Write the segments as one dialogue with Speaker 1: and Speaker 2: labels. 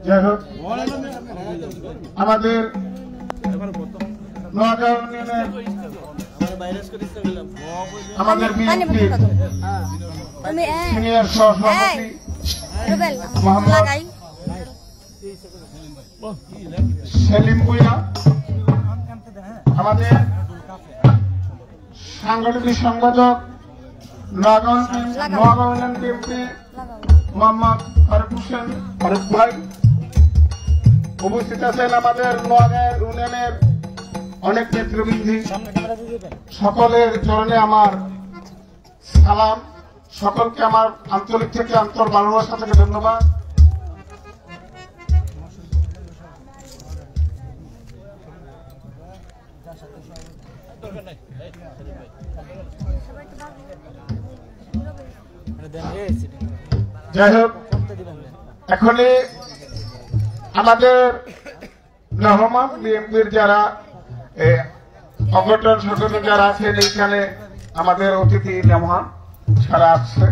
Speaker 1: যাই হোক আমাদের নোয়াগাঁও ইউনিয়নের আমাদের বিএনপির সিনিয়র সহসভাপতি মোহাম্মদ সেলিম ভুঁইয়া, আমাদের সাংগঠনিক সংগঠক নোয়াগাঁও ইউনিয়ন বিএনপি মোহাম্মদ ফারুক হোসেন ফারুক ভাই, উপস্থিত আছেন আমাদের নোয়াগাঁও ইউনিয়নের অনেক নেতৃবৃন্দ, সকলের চরণে আমার সালাম, সকলকে আমার আন্তরিক থেকে আন্তর ভালোবাসা থেকে ধন্যবাদ। যাই হোক এখনই আমাদের রহমান বিএনপির যারা সংগঠন সংগঠন যারা আছেন এইখানে আমাদের অতিথি মেহমান সারা আসছে,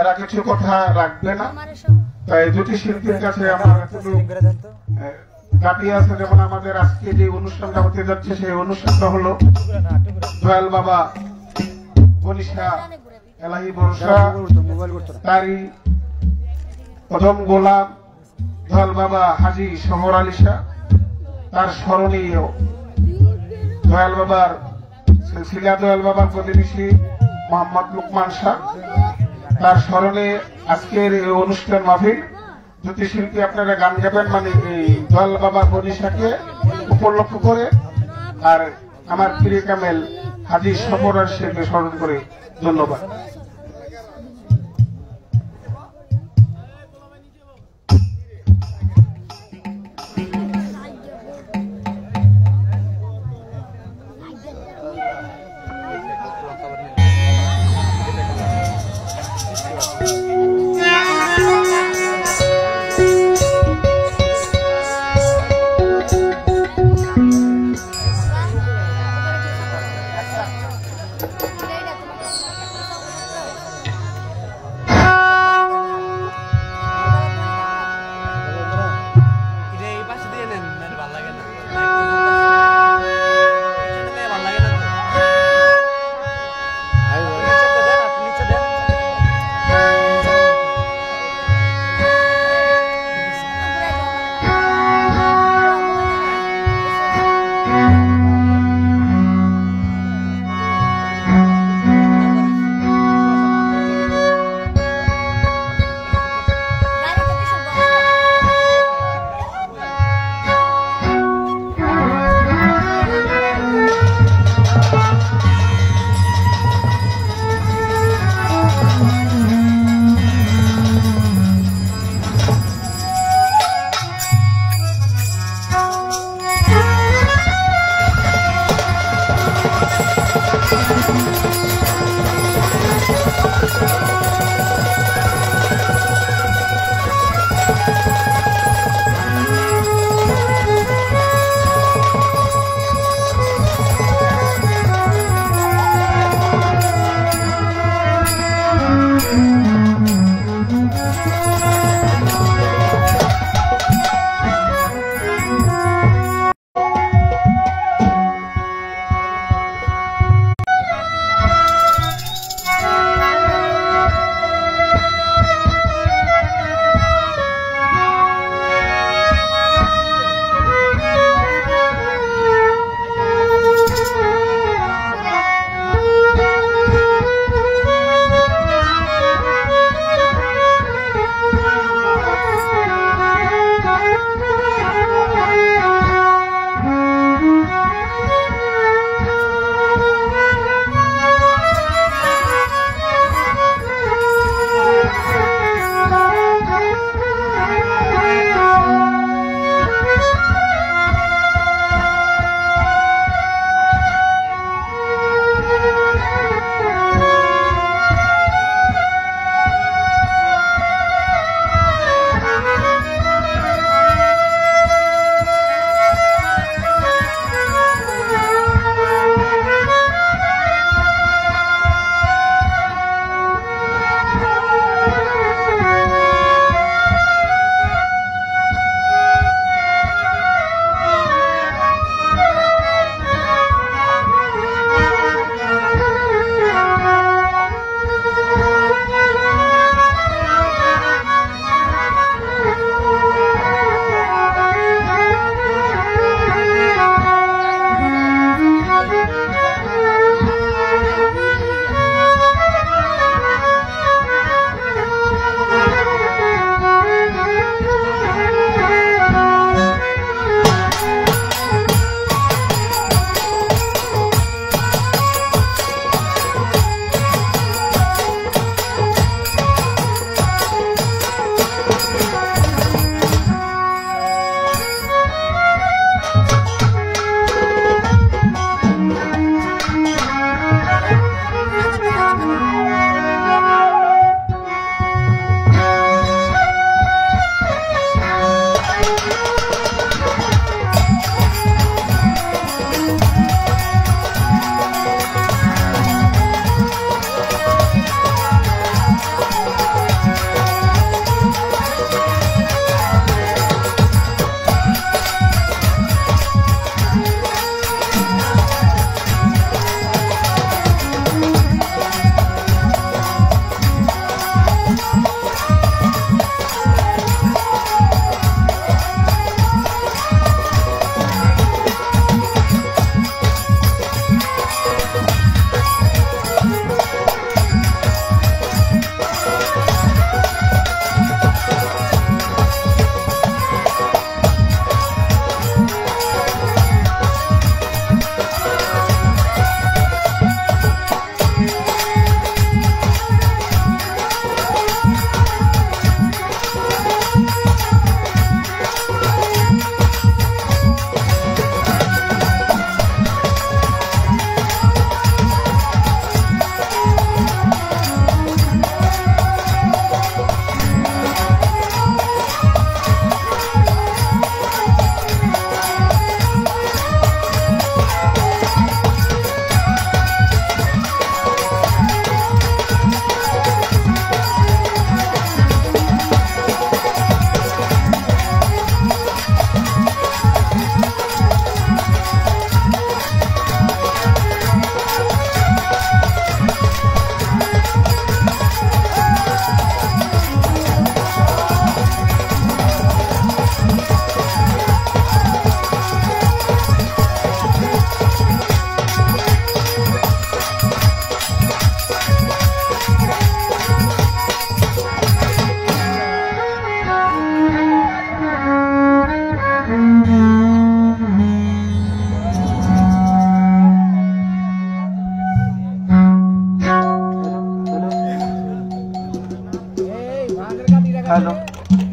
Speaker 1: এরা কিছু কথা রাখবে না, তাই দুটি শিল্পীর কাছে আমার কাটিয়ে আছে। যেমন আমাদের আজকে যে অনুষ্ঠানটা হতে যাচ্ছে সেই অনুষ্ঠানটা হলো দয়াল বাবা বনিশা এলাহি বর্ষা তারি প্রথম গোলাম দয়াল বাবা হাজি শহর আলী শাহ, তার স্মরণীয় দয়াল বাবার সিলসিলা দয়াল বাবার প্রতিবেশী মোহাম্মদ লুকমান শাহ, তার স্মরণে আজকের এই অনুষ্ঠান মাহফিল। দুটি শিল্পী আপনারা গান গাবেন, মানে এই দয়াল বাবার বনিশাকে উপলক্ষ করে, আর আমার প্রিয় কামেল হাজি শহর আলী শাহকে স্মরণ করে। ধন্যবাদ।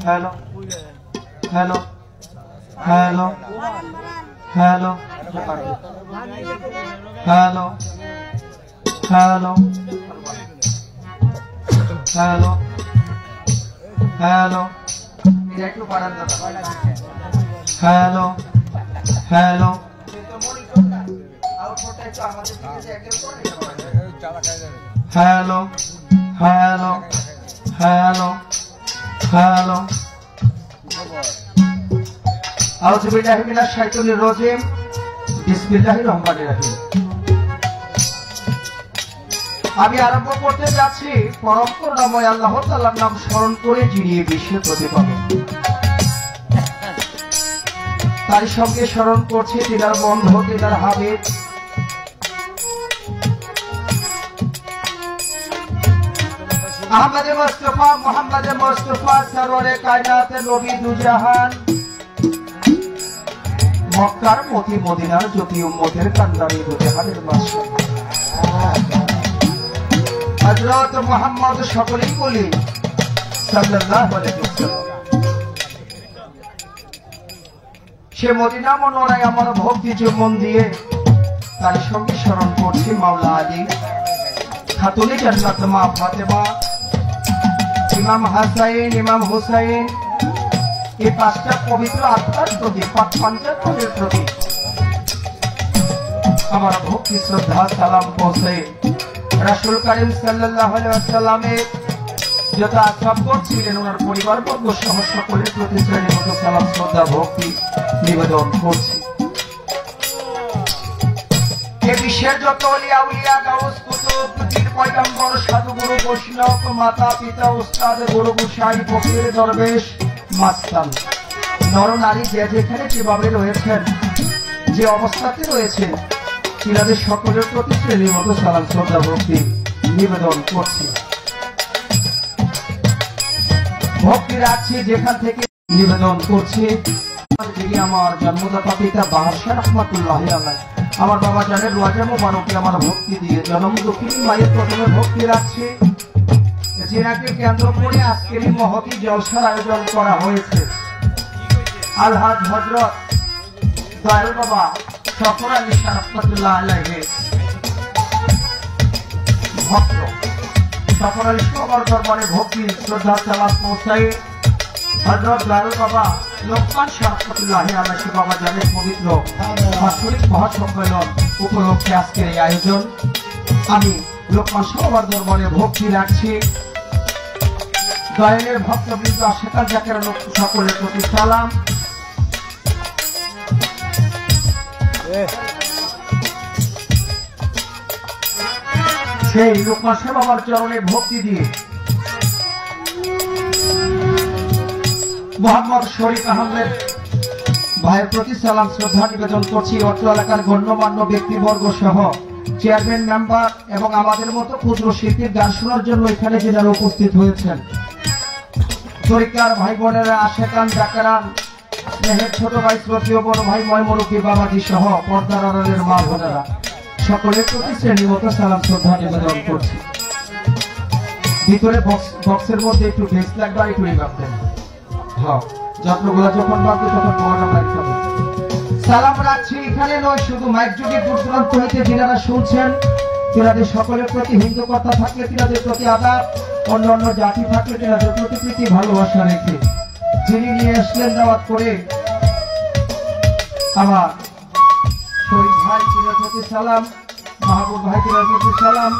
Speaker 1: Hello hello hello hello hello hello hello hello hello hello hello hello hello hello आउज़ु बिल्लाहि मिनाश शाइतानिर रजीम बिस्मिल्लाहिर रहमानिर रहीम। আমি আরম্ভ করতে যাচ্ছি পরম করুণাময় আল্লাহ তাআলার নাম স্মরণ করে যিনি বিশ্বের প্রতিপালক। তার সঙ্গে স্মরণ করছি তিনার বন্ধু তিনার হাবিব আহমদ মুস্তাফা মোহাম্মদ মুস্তাফা সরওয়ারে কায়নাত নবী দুজাহান মক্কার মতি মদিনার জ্যোতি উম্মতের কান্দারি দুজাহানের মাসুদ হযরত মুহাম্মদ সকলেই বলি সাল্লাল্লাহু আলাইহি ওয়াসাল্লাম। সে মদিনা মনোরায় আমার ভক্তি চুম্বন দিয়ে তার সঙ্গে স্মরণ করছি মাওলা আলী খাতুনে জান্নাত মা ফাতেমা ইমাম হাসাইন ইমাম হুসাইন এই পাঁচটা পবিত্র আত্মার প্রতি পঞ্চাত্তরের প্রতি আমার ভক্তি শ্রদ্ধা সালাম পৌঁছে রাসূল করিম সাল্লাল্লাহু আলাইহি ওয়াসাল্লামের যত আসহাবগণ ছিলেন ওনার পরিবারবর্গ সহ সকলের প্রতি শ্রেণীর মতো সালাম শ্রদ্ধা ভক্তি নিবেদন করছি। এ বিশ্বের যত আউলিয়া উলিয়া গাউস কুতুব পীর পয়গম্বর সাধু গুরু বৈষ্ণব মাতা পিতা উস্তাদ গুরু গোসাই ফকির দরবেশ মাস্তান নর নারী যে যেখানে যেভাবে রয়েছেন যে অবস্থাতে রয়েছে তিনাদের সকলের প্রতি শ্রেণীর মতো সালাম শ্রদ্ধা ভক্তি নিবেদন করছি। ভক্তি রাখছি যেখান থেকে নিবেদন করছি যিনি আমার জন্মদাতা পিতা বাদশাহ রহমাতুল্লাহি আলাইহি আমার বাবা জানের রোজা মোবারকে আমার ভক্তি দিয়ে জন্ম দুঃখিনী মায়ের প্রথমে ভক্তি রাখছি যিনাকে কেন্দ্র করে আজকের এই মহতী জলসার আয়োজন করা হয়েছে। আলহাজ হযরত দয়াল বাবা সফর আলী শাহ রহমাতুল্লাহ আলাইহি ভক্ত সফর আলী বাবার দরবারে ভক্তি শ্রদ্ধা সালাম পৌঁছায় হযরত দয়াল বাবা লোকমান শাহ রহমাতুল্লাহ আলাইহি বাবা জানের পবিত্র বাৎসরিক মহাসম্মেলন উপলক্ষে আজকের এই আয়োজন। আমি লোকমান শাহ বাবার দরবারে ভক্তি রাখছি দয়ালের ভক্তবৃন্দ আশেকাল জাকের লোক সকলের প্রতি সালাম। সেই লোকমান শাহ বাবার চরণে ভক্তি দিয়ে মোহাম্মদ শরীফ আহমেদ ভাইয়ের প্রতি সালাম শ্রদ্ধা নিবেদন করছি। অত্র এলাকার গণ্যমান্য ব্যক্তিবর্গ সহ চেয়ারম্যান মেম্বার এবং আমাদের মতো ক্ষুদ্র শিল্পীর গান শোনার জন্য এখানে যারা উপস্থিত হয়েছেন তরিকার ভাই বোনেরা আশেকান জাকেরান স্নেহের ছোট ভাই শ্রদ্ধেয় বড় ভাই ময়মুরুব্বি বাবাজি সহ পর্দার আড়ালের মা বোনেরা সকলের প্রতি শ্রেণীর মতো সালাম শ্রদ্ধা নিবেদন করছি। ভিতরে বক্সের মধ্যে একটু বেশ লাগবে আর একটু ভাবতেন যত্নগুলা যখন বাড়বে তখন পাওয়াটা লাগতে হবে। সালাম রাখছি এখানে নয় শুধু মাইক যুগে দূর দূরান্ত হইতে যিনারা শুনছেন তিনাদের সকলের প্রতি হিন্দু কথা থাকলে তিনাদের প্রতি আদাব অন্য অন্য জাতি থাকলে তিনাদের প্রতি প্রীতি ভালোবাসা রেখে যিনি নিয়ে আসলেন দাওয়াত করে আমার শরীফ ভাই তিনার প্রতি সালাম মাহবুব ভাই তিনার প্রতি সালাম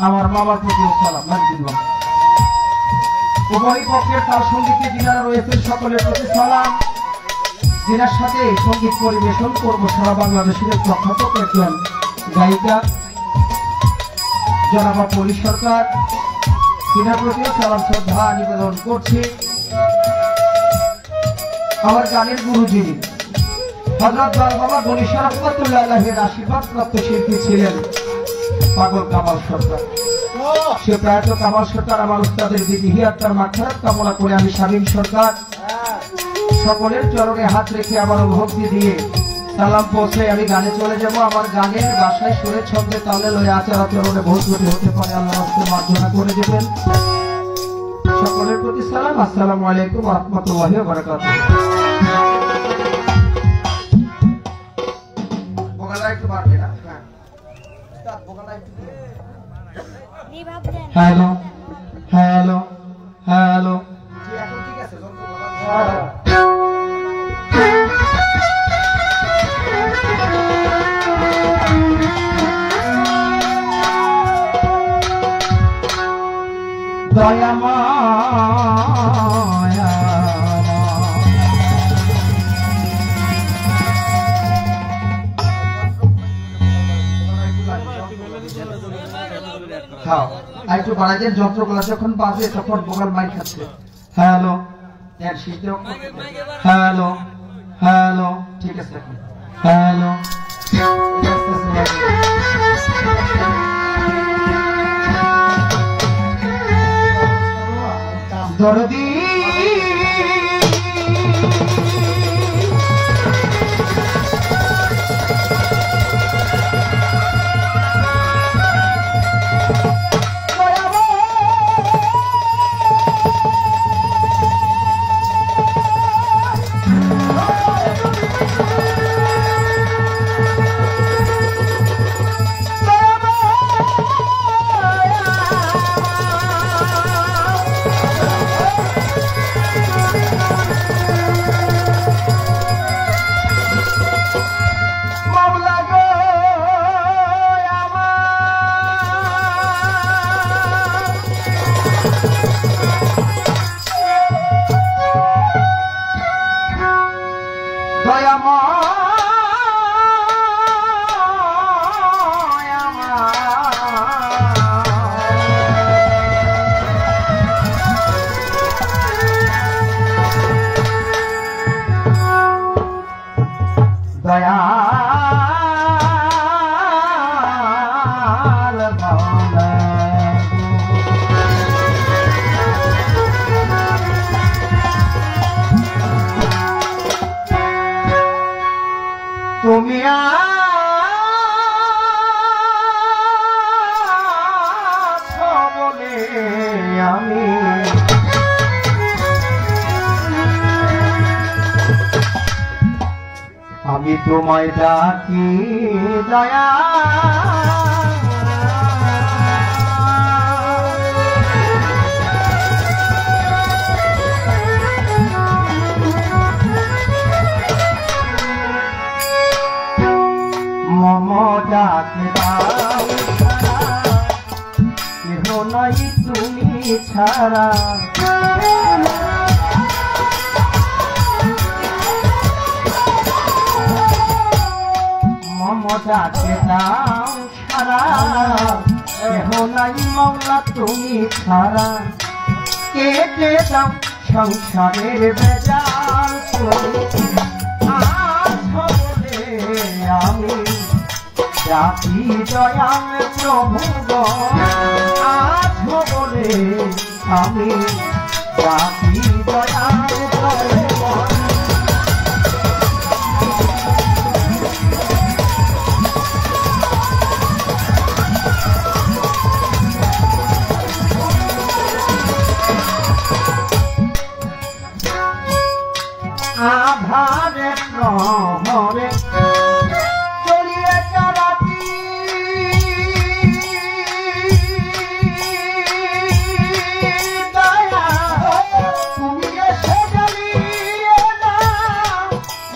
Speaker 1: আমার মামার প্রতিও সালাম মাহবুব উভয় পক্ষের তাল সঙ্গীতে যিনারা রয়েছেন সকলের প্রতি সালাম। যিনার সাথে সঙ্গীত পরিবেশন করবো সারা বাংলাদেশের প্রখ্যাত একজন গায়িকা জনাবা পলি সরকার তিনার প্রতিও সালাম শ্রদ্ধা নিবেদন করছি। আমার গানের গুরু যিনি হযরত বাবা গনি শাহ রহমাতুল্লাহ আলাইহির আশীর্বাদ প্রাপ্ত শিল্পী ছিলেন পাগল কামাল সরকার। সে প্রয়াত কামাল সরকার আমার উস্তাদের বিধি আত্মার মাগফিরাত কামনা করে আমি শামীম সরকার সকলের চরণে হাত রেখে আমার ভক্তি দিয়ে সালাম পৌঁছে আমি গানে চলে যাব। আমার গানের ভাষায় সুরে ছন্দে তালে লয়ে আচার আচরণে বহুত হতে পারে আল্লাহ রাস্তায় মার্জনা করে দেবেন সকলের
Speaker 2: সকলের প্রতি সালাম। আসসালামু আলাইকুম ওয়া রাহমাতুল্লাহি ওয়া বারাকাতুহু।
Speaker 1: বোকালা একটু বাড়বে না?
Speaker 2: হ্যালো হ্যালো হ্যালো
Speaker 1: এখন ঠিক আছে
Speaker 2: দয়া মায়া খাও আর একটু বাড়াইছেন যন্ত্রগুলা যখন বাজে তখন বোকাল মাইক খাচ্ছে। হ্যালো হ্যালো হ্যালো ঠিক আছে এখন হ্যালো দরদি দয়াল মাওলা তুমি আছো বলে আমি তোমায় ডাকি দয়া মম ডাকি দাও কেহ নাই তুমি ছাড়া মমতাকে দাও সারা কেহ নাই মাওলা তুমি ছাড়া কেটে দাও সংসারের বেজাল আছো বলে আমি ডাকি দয়াল প্রভু গো আছো বলে আমি ডাকি দয়াল প্রভু আধারে প্রহরে চলিয়ে চালাতি দয়া তুমি এসে জ্বালিয়ে দাও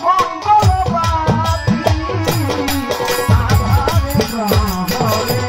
Speaker 2: মঙ্গলবাতি আধারে প্রহরে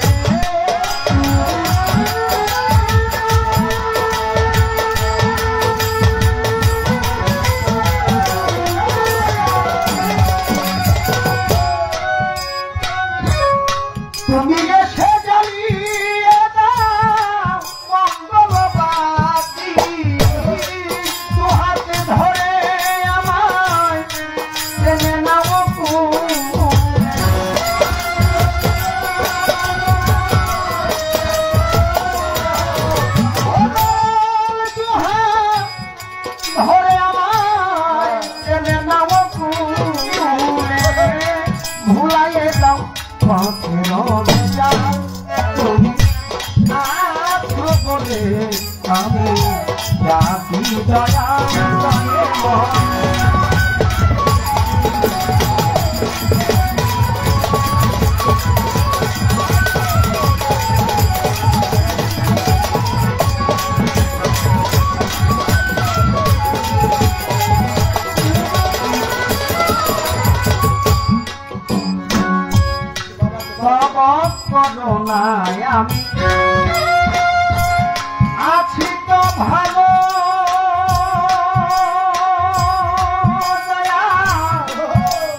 Speaker 2: করোনায় আমি আছি তো ভালো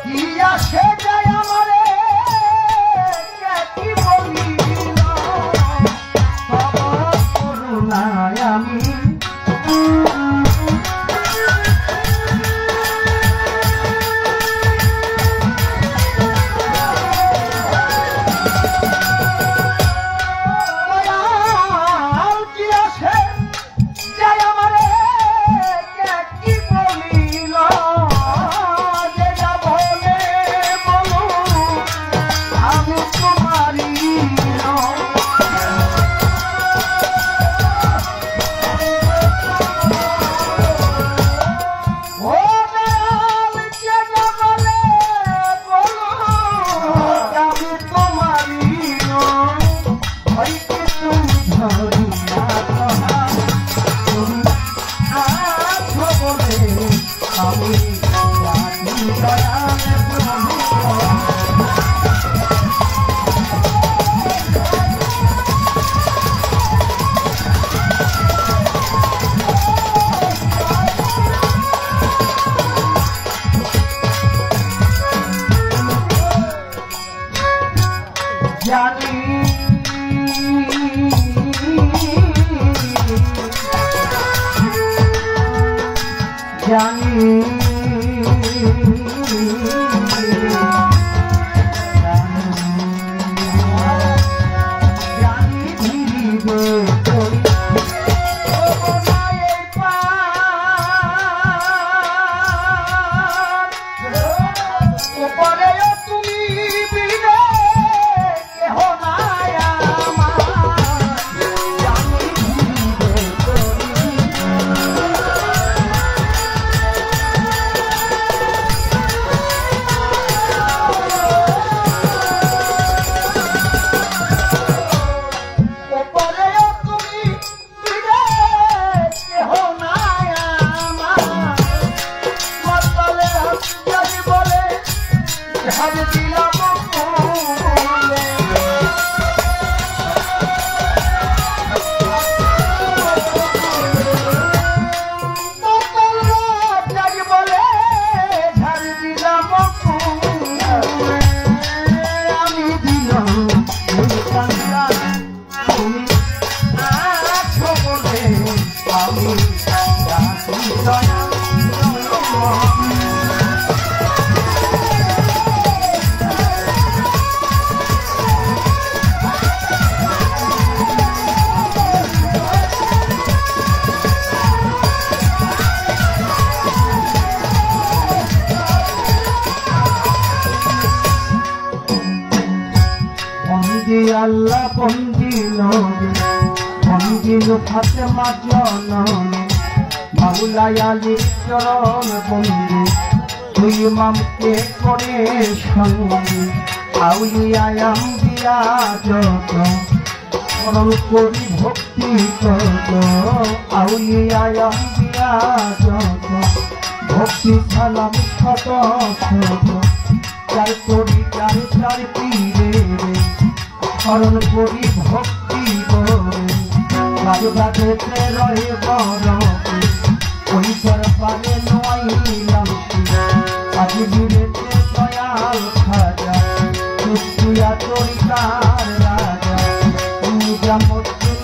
Speaker 2: কি আসে যায় আমারে কি বলি করোনায় আমি জানি আল্লাহ বন্দি নবী বন্দি ফাতেমা জননী মাওলাই আলীর চরণ বন্দি তুই ইমামকে করে সঙ্গী আউলিয়ায় আম্বিয়া যত স্মরণ করি ভক্তি কত আউলিয়ায় আম্বিয়া যত ভক্তি সালাম শত শত চার করি চার চার পীরে স্মরণ করি ভক্তি করে বাজে রয়ে বড় ওই দরবারে নইলাম আজি বিরেতে দয়াল খাজা সুস্তুয়া তরিকার রাজা নিজামুদ্দিন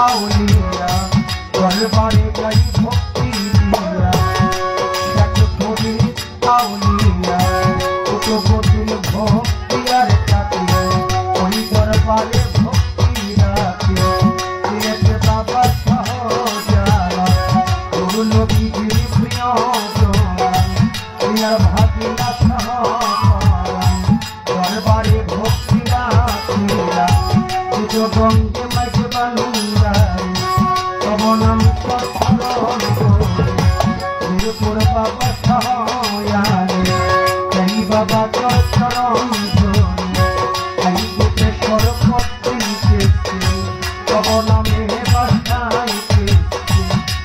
Speaker 2: আউলিয়া দরবারে যাই ভক্তি দিয়া এক করি আউলিয়া কুতুবুদ্দিন ভক্তিয়ার কাছে ওই দরবারে ভক্তি রাখে দিয়েছে বাবা সহজালা তোর নবীজির প্রিয় জোয়ান প্রিয়ার ভাগিনা সহপান দরবারে ভক্তি রাখিলা গঙ্গে মাঝে বালুঙ্গারে তব নাম তোর বাবা সহায় এই বাবা তোর চরণ ধরে এই বুকে সরপত্তি পেয়েছে তব নামে বাসাইতে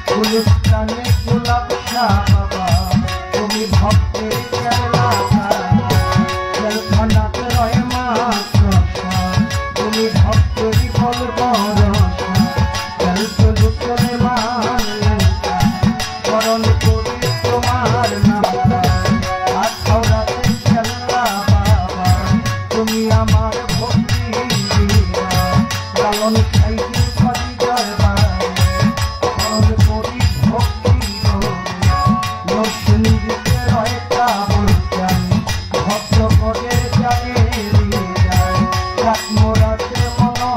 Speaker 2: গুলিস্তানে গোলাপ শাহ বাবা তুমি ভক্তের কেলা জলখানাতে রয় মা তুমি ভক্তেরই বল ভরসা জল চলু চলে স্মরণ করি তোমার নাম আখাওড়াতে খেলা বাবা তুমি আমার ভক্তি লালন সাইকেল পরিচয় স্মরণ করি ভক্তি নরসিংদীতে রয়টা বলছেন ভদ্র করে জানে মোরাতে মন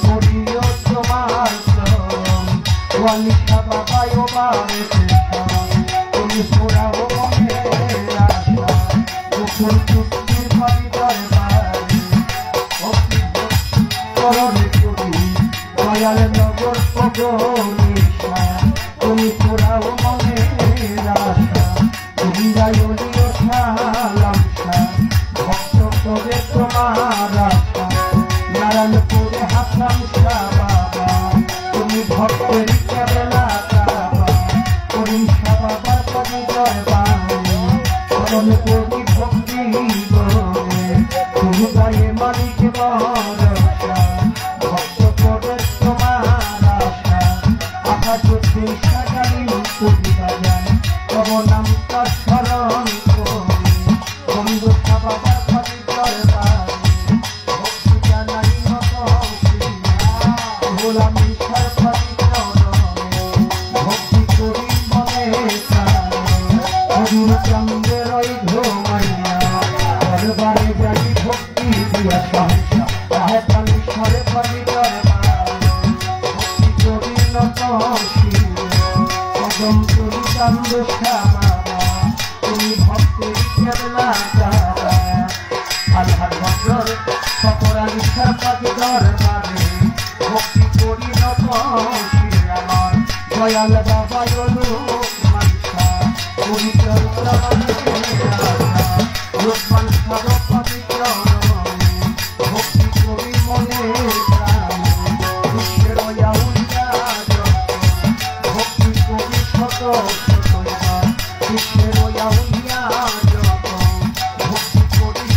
Speaker 2: করিও তোমার ওয়ালিশা বাবাই ও বারে তুমি পোড়াও মনের আশা যখন চুক্তি পরিচয় করণে করি দয়াল নগর পগনিশা তুমি পোড়াও মনের আশা তুমি যাইও সালামশা ভক্ত করে তোমার আশা নারায়ণপুরে হাসান শাহ বাবা তুমি ভক্তের কেবলা কাবা করিম শাহ বাবার পরিচয় বাণী করণ করি ভক্তি গরে তুমি গায়ে মালিক ভরসা ভক্ত করে তোমার আশা আকাশ সাগারি কবি বাজান তব নাম তার স্মরণ করি বন্ধু শাহ বাবার পরিচয় বাণী ভক্তি জানাই নত গোলাম ঈশ্বর ভক্তি করি মনে হরির চন্দ্রের ঘুমাইয়া দরবারে যাই ভক্তি দিয়া সহসা তাহে কালীশ্বরে পরিচয় ভক্তি করি নত কদম করি চান্দ শ্যামা তুমি ভক্তের কেবলা আল্লাহর ভদ্র সকল আলিশা পাখি দরবারে ভক্তি করি নত আমার দয়াল বাবা মানসা পরিচয় লোকমান সারো পবিত্র ভক্তি করি মনে বিশ্বের ভক্তি করি শত বিশ্বের ভক্তি করি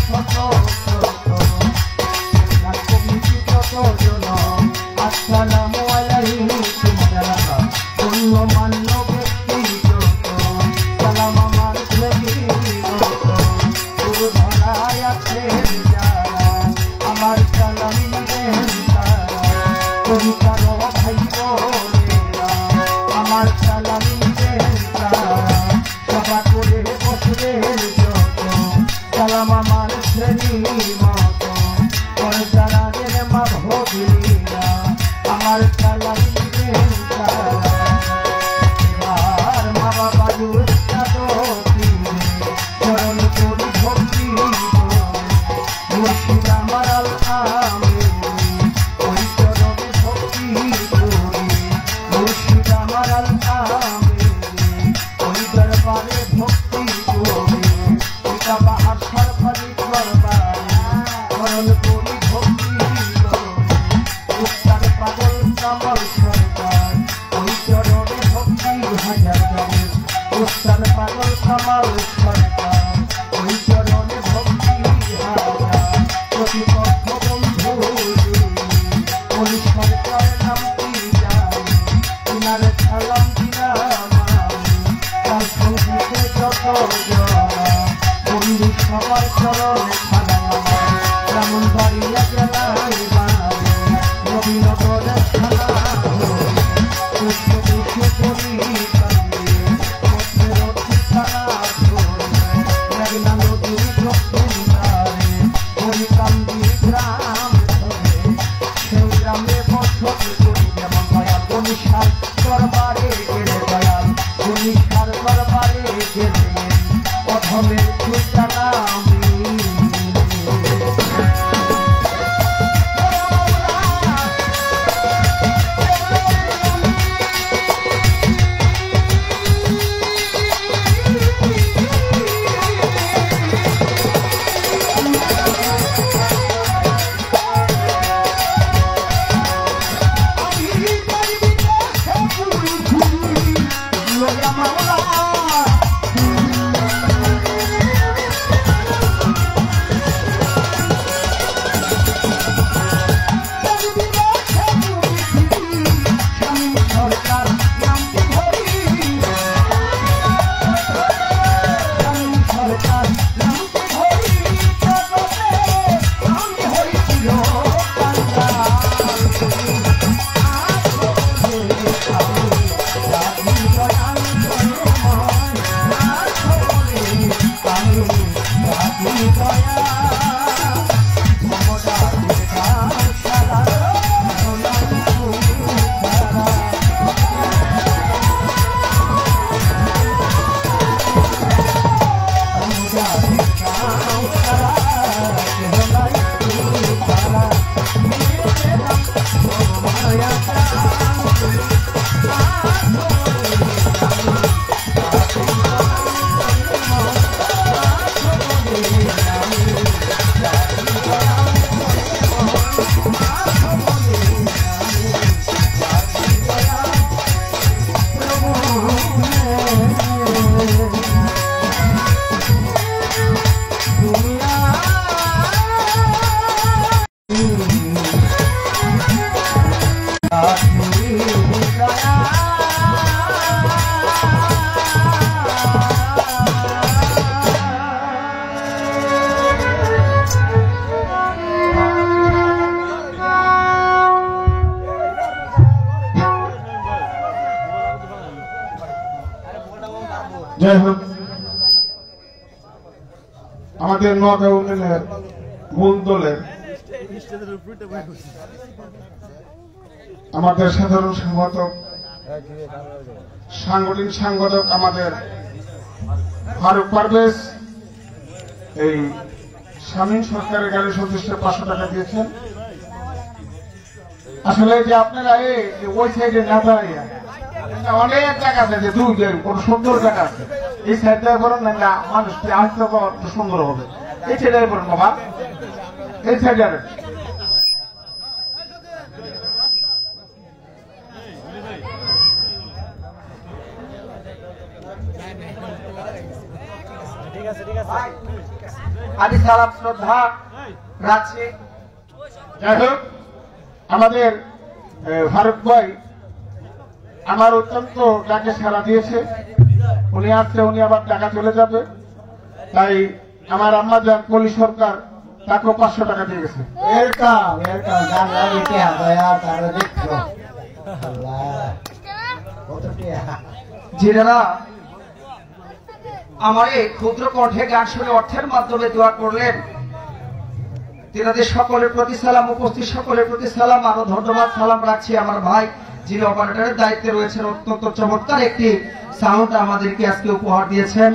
Speaker 2: শত আসসালামু আলাইকুম পূর্ণ মান্য ব্যক্তিগত সালাম আমার গুরু ধরায় আছেন যারা আমার সালাম নিবেন তারা কবিতার ভাই বোনেরা আমার সালাম নিবেন তারা সভা করে বসবেন যত সালাম আমার শ্রেণীর মতো পয়সারাদের মা ভগিনীরা আমার সালাম নিবেন তারা আর মা বাবা চরণ করি ভক্তি মুর্শিদ আমার ওই চরণে ভক্তি করি মুর্শিদ আমার ওই দরবারে ভক্তি করি পিতা বাহার সরকারি দরবারে চরণ করি ভক্তি করি উত্তর পাগল কামাল সরকার ওই চরণে ভক্তি হাজার যাবে উত্তর পাগল কামাল সরকার ওই চরণে ভক্তি হাজার প্রতিপক্ষ বন্ধু পুলিশ সরকার নামটি যায় তিনার সালাম দিলাম তার সঙ্গীতে যত জনা বন্ধু সবার চরণে সালাম যেমন বাড়িয়া জেলায় বাড়ে নবীনগরে খানা পুষ্প পুষ্প করি কান্দে পথের ঠিকানা মেঘনা নদীর দক্ষিণ ধারে হরিকান্দি গ্রাম ধরে সেই গ্রামে বসত করি যেমন দয়াল গণিসার দরবারে গেলে দয়াল গণিসার দরবারে গেলে অধমের ঠিকানা
Speaker 1: যাই হোক, আমাদের নোয়াখালী ইউনিয়নের মূল দলের আমাদের সাধারণ সম্পাদক সাংগঠনিক সংগঠক আমাদের ফারুক পারভেজ এই স্বামী সরকারের গাড়ি সদস্য 500 টাকা দিয়েছেন। আসলে যে আপনারা ওই সাইডে না দাঁড়িয়ে অনেক টাকা আছে, যে 2 কোন সুন্দর টাকা আছে, এই সাইডে করেন না, মানুষটি আসতে সুন্দর হবে। এই সাইডে করেন বাবা, এই সাইডে
Speaker 2: আমি সালাম শ্রদ্ধা রাখছি।
Speaker 1: যাই হোক, আমাদের ফারুক ভাই আমার অত্যন্ত ডাকে সাড়া দিয়েছে। উনি আসছে, উনি আবার টাকা চলে যাবে, তাই আমার আম্মা যান কলি সরকার তাকেও 500 টাকা দিয়ে গেছে।
Speaker 2: যারা আমার এই ক্ষুদ্র কণ্ঠে গান শুনে অর্থের মাধ্যমে দোয়া করলেন, তিনাদের সকলের প্রতি সালাম, উপস্থিত সকলের প্রতি সালাম। আরো ধন্যবাদ সালাম রাখছি আমার ভাই যিনি অপারেটরের দায়িত্বে রয়েছেন, অত্যন্ত চমৎকার একটি সাউন্ড আমাদেরকে আজকে উপহার দিয়েছেন।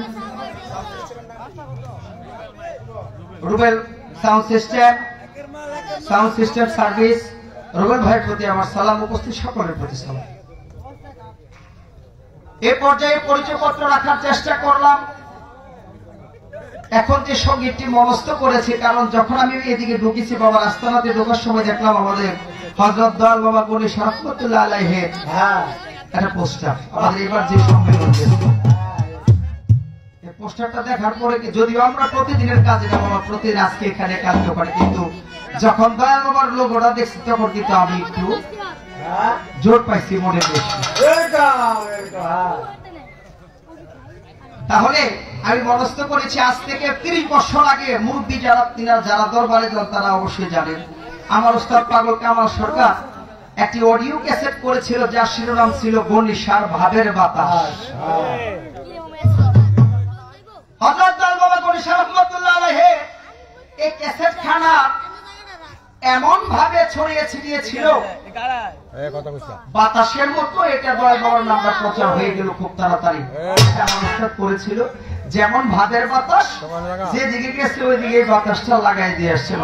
Speaker 2: Rubel sound system service, Rubel ভাইয়ের প্রতি আমার সালাম, উপস্থিত সকলের প্রতি সালাম। এ পর্যায়ে পরিচয়পত্র রাখার চেষ্টা করলাম। এখন যে সঙ্গীতটি মনস্থ করেছি, কারণ যখন আমি এদিকে ঢুকেছি বাবার আস্তানাতে ঢোকার সময় দেখলাম আমাদের হযরত দয়াল বাবা গনি রহমাতুল্লাহ আলাইহির একটা পোস্টার, আমাদের এবার যে সম্মেলন এই পোস্টারটা দেখার পরে যদিও আমরা প্রতিদিনের কাজে না বাবা, প্রতিদিন আজকে এখানে কাজ করি, কিন্তু যখন দয়াল বাবার লোগোটা দেখছি তখন কিন্তু আমি একটু জোর পাইছি মনে বেশি। তাহলে আমি মনস্থ করেছি আজ থেকে 30 বছর আগে মুরব্বী যারা দরবারে যান তারা অবশ্যই জানেন, আমার উস্তাদ পাগল কামাল সরকার একটি অডিও ক্যাসেট করেছিল, যার শিরোনাম ছিল বনিশার ভাবের বাতাস। হযরত দয়াল বাবা গনি রহমাতুল্লাহ আলাইহি এই ক্যাসেট খানা এমন ভাবে ছড়িয়ে ছিটিয়েছিল বাতাসের মতো, এটা দয়াল বাবার নামটা প্রচার হয়ে গেল খুব তাড়াতাড়ি। করেছিল যেমন ভাতের বাতাস, যেদিকে গেছে ওইদিকে বাতাসটা লাগাই দিয়ে আসছিল,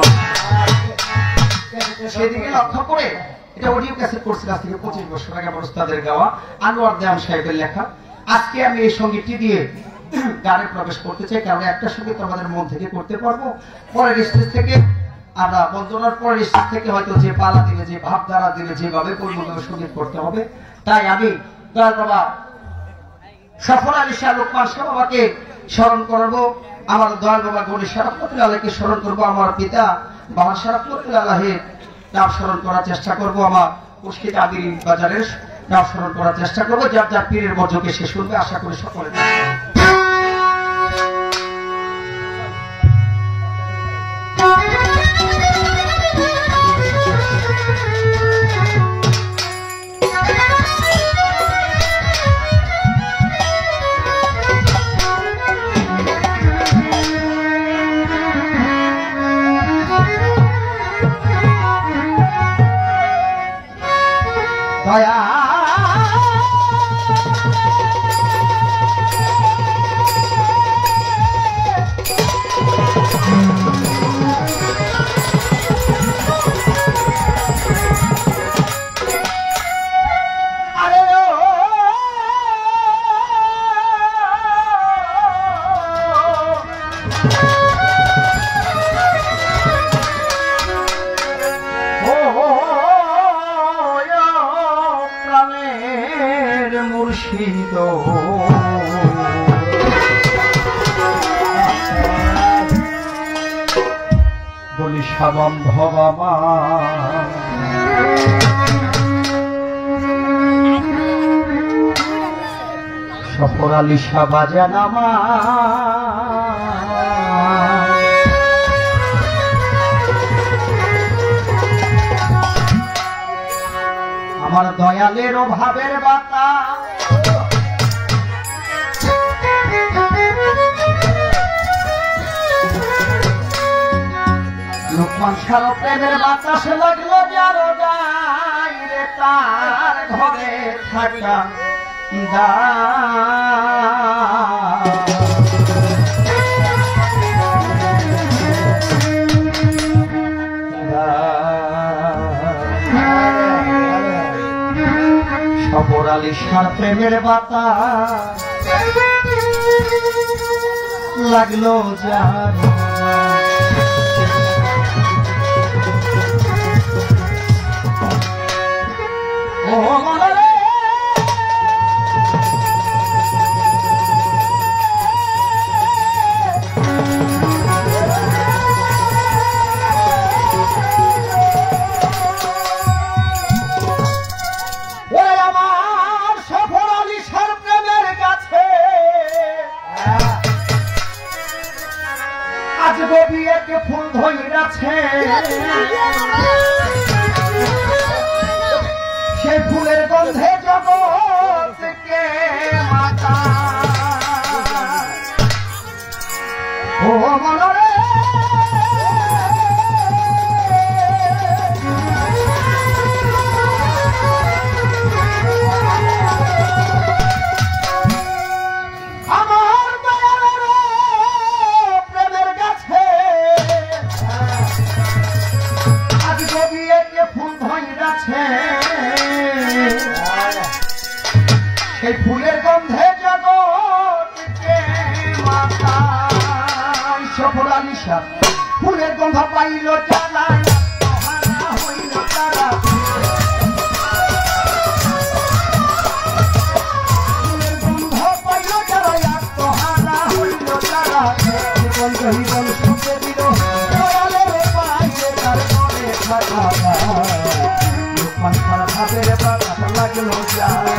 Speaker 2: সেদিকে লক্ষ্য করে এটা অডিও ক্যাসেট করছিল। আজ থেকে 25 বছর আগে আমার উস্তাদের গাওয়া, আনোয়ার দেওয়ান সাহেবের লেখা। আজকে আমি এই সঙ্গীতটি দিয়ে গানে প্রবেশ করতে চাই, কারণ একটা সঙ্গীত আমাদের মন থেকে করতে পারবো, পরের স্টেজ থেকে আমরা বন্দনার পরের স্টেজ থেকে হয়তো যে পালা দিলে, যে ভাবধারা দিলে, যেভাবে পূর্ণভাবে সঙ্গীত করতে হবে। তাই আমি দয়াল বাবা সফর আলী শাহ লোকমান শাহ বাবাকে স্মরণ করবো, আমার দয়াল বাবা গনি শরফতুল্লাহ আলাইকে স্মরণ করবো, আমার পিতা বাবা শরফতুল্লাহ আলাইহির নাম স্মরণ করার চেষ্টা করবো, আমার মুশকিল আদির বাজারের নাম স্মরণ করার চেষ্টা করবো। যার যার পীরের মর্যকে সে শুনবে, আশা করি সকলে দয়া মুর্শিদ বলি সাবন্ধ বাবা সফর আলী শাহ বাজান আমার দয়ালের অভাবের বাতা লোকমান শাহ প্রেমের বাতাসে লাগলো যারো যাই রে তার ঘরে থাকা সফর আলী শাহ প্রেমের বাতা লাগলো যার ও মনে আমার সফর আলী শাহ প্রেমের কাছে আজ গভীরকে ফুল ধইরাছে সে ফুলের গন্ধে জগৎকে মাতা ও মনরে আমার দয়ালের প্রেমের কাছে আজ গভীরকে ফুল ধইরাছে সেই ফুলের গন্ধে জগৎকে মাতায় সফর আলী শাহ ফুলের গন্ধ পাইল যারা হইল তারা ফুলের গন্ধ পাইল যারা আত্মহারা হইল তারা জীবন জীবন সুখে দিল দয়ালের পাইলে তার মনে থাকা লোকমান শাহ ভাবের বাতাস লাগলো যায়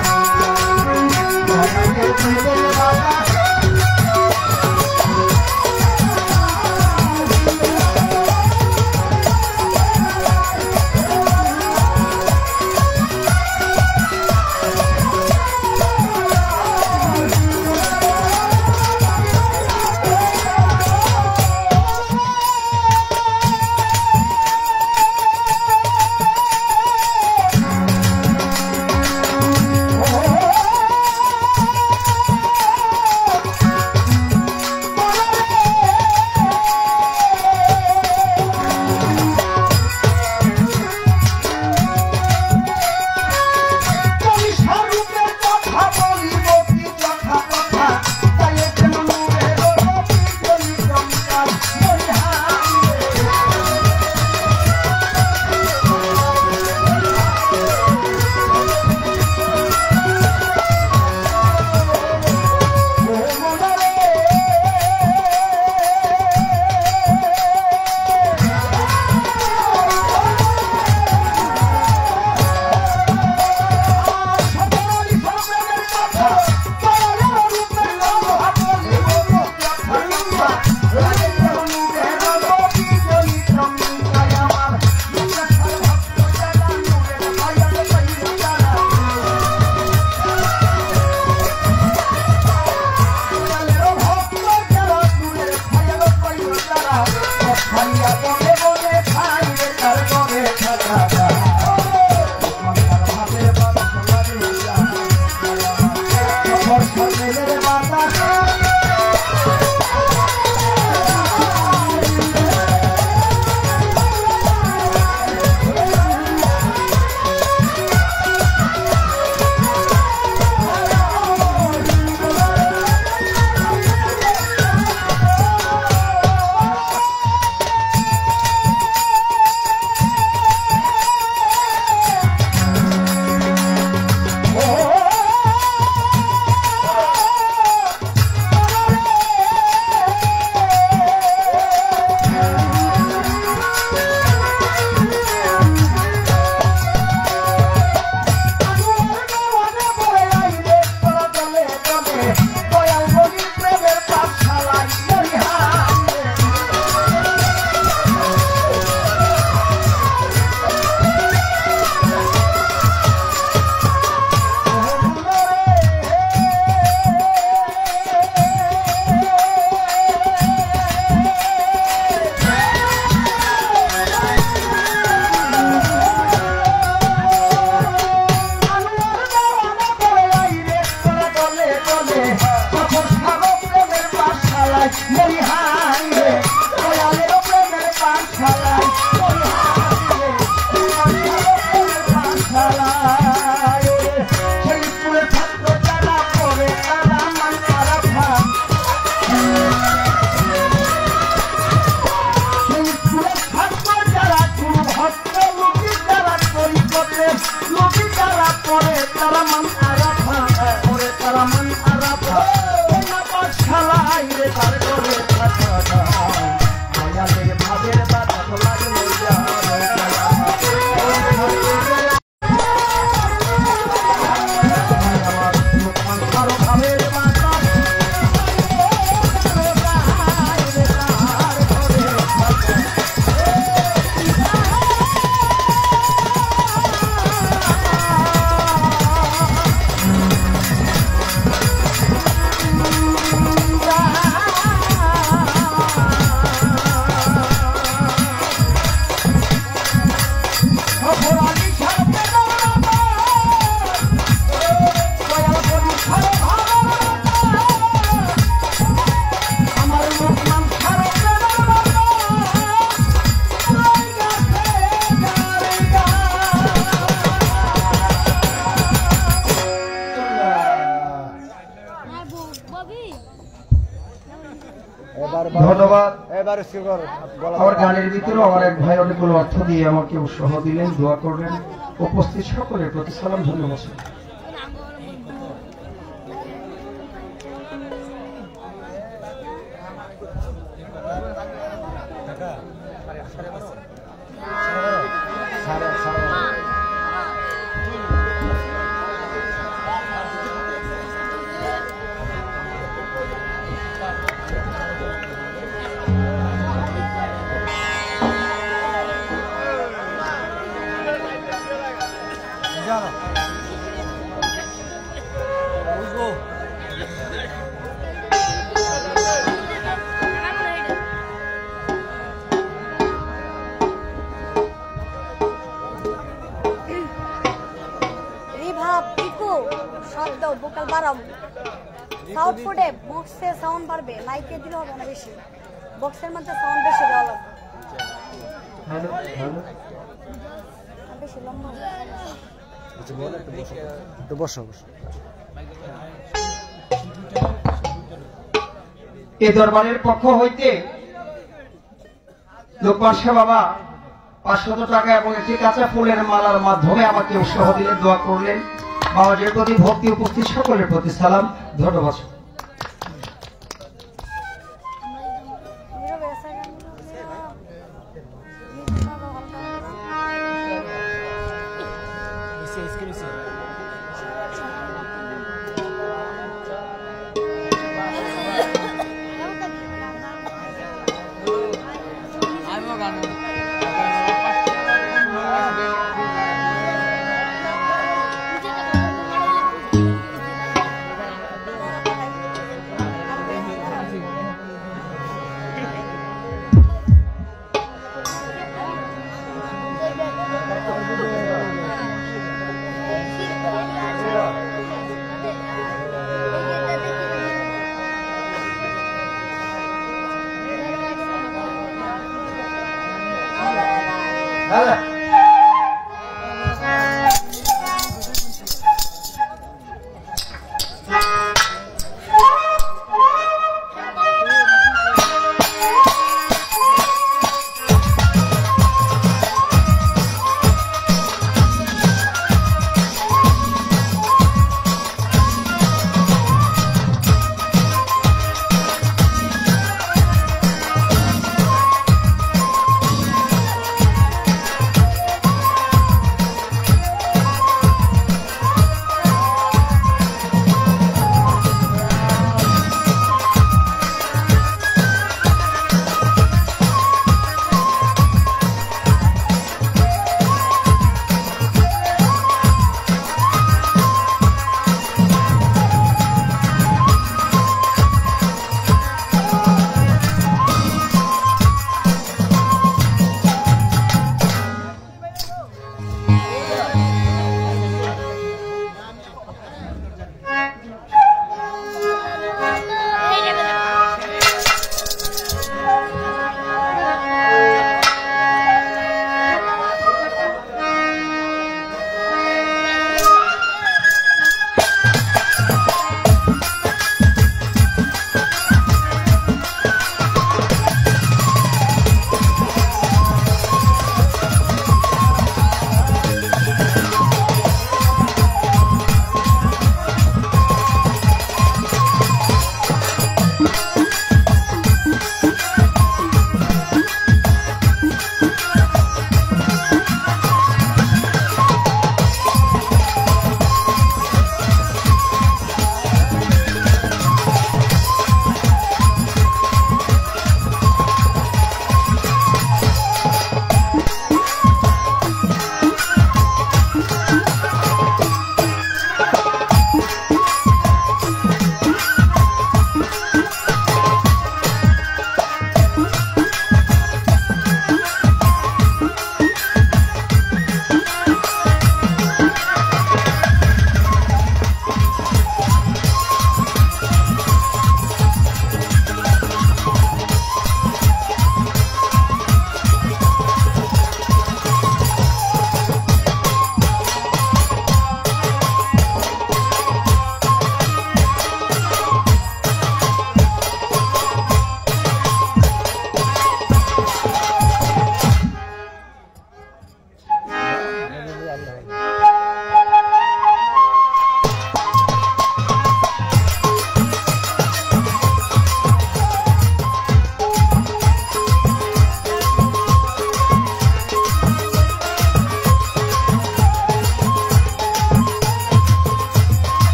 Speaker 2: ধন্যবাদ। আমার গানের ভিতরে আমার এক ভাই অনেকগুলো অর্থ দিয়ে আমাকে উৎসাহ দিলেন, দোয়া করলেন। উপস্থিত সকলের প্রতি সালাম, ধন্যবাদ।
Speaker 3: শব্দ ভোকাল বাড়াম, সাউন্ড ফুটে বক্সে সাউন্ড বাড়বে, মাইকে দিলে হবে না বেশি, বক্সের মধ্যে সাউন্ড বেশি দেওয়া লাগবে, বেশি লম্বা।
Speaker 2: এ দরবারের পক্ষ হইতে লোকমান শাহ বাবা 500 টাকা এবং একটি কাঁচা ফুলের মালার মাধ্যমে আমাকে উৎসাহ দিলেন, দোয়া করলেন। বাবাজির প্রতি ভক্তি, উপস্থিত সকলের প্রতি সালাম, ধন্যবাদ।